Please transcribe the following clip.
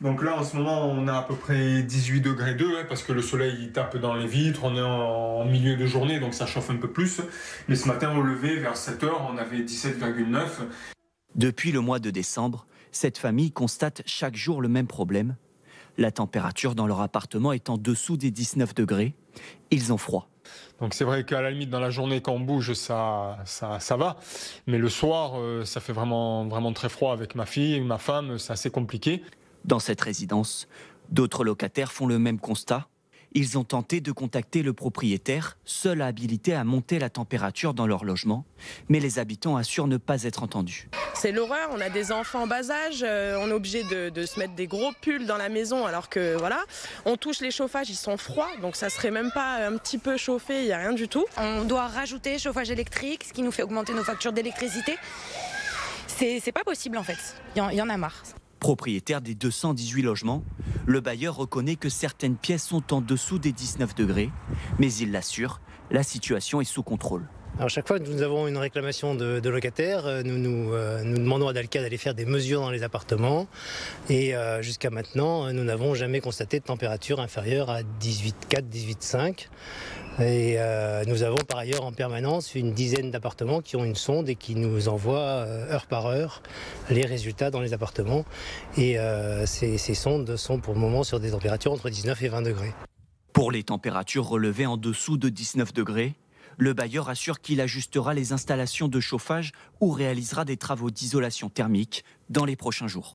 Donc là, en ce moment, on a à peu près 18 degrés 2, parce que le soleil il tape dans les vitres, on est en milieu de journée, donc ça chauffe un peu plus. Mais ce matin, au lever, vers 7 heures, on avait 17,9. Depuis le mois de décembre, cette famille constate chaque jour le même problème. La température dans leur appartement est en dessous des 19 degrés. Ils ont froid. Donc c'est vrai qu'à la limite, dans la journée, quand on bouge, ça va. Mais le soir, ça fait vraiment très froid avec ma fille et ma femme, c'est assez compliqué. Dans cette résidence, d'autres locataires font le même constat. Ils ont tenté de contacter le propriétaire, seul habilité à monter la température dans leur logement, mais les habitants assurent ne pas être entendus. C'est l'horreur, on a des enfants en bas âge, on est obligé de se mettre des gros pulls dans la maison alors que voilà, on touche les chauffages, ils sont froids, donc ça serait même pas un petit peu chauffé, il n'y a rien du tout. On doit rajouter chauffage électrique, ce qui nous fait augmenter nos factures d'électricité. C'est pas possible en fait, il y en a marre. Propriétaire des 218 logements, le bailleur reconnaît que certaines pièces sont en dessous des 19 degrés, mais il l'assure, la situation est sous contrôle. Alors chaque fois que nous avons une réclamation de locataires, nous demandons à Dalca d'aller faire des mesures dans les appartements. Et jusqu'à maintenant, nous n'avons jamais constaté de température inférieure à 18,4, 18,5. Et nous avons par ailleurs en permanence une dizaine d'appartements qui ont une sonde et qui nous envoient heure par heure les résultats dans les appartements. Et ces sondes sont pour le moment sur des températures entre 19 et 20 degrés. Pour les températures relevées en dessous de 19 degrés, le bailleur assure qu'il ajustera les installations de chauffage ou réalisera des travaux d'isolation thermique dans les prochains jours.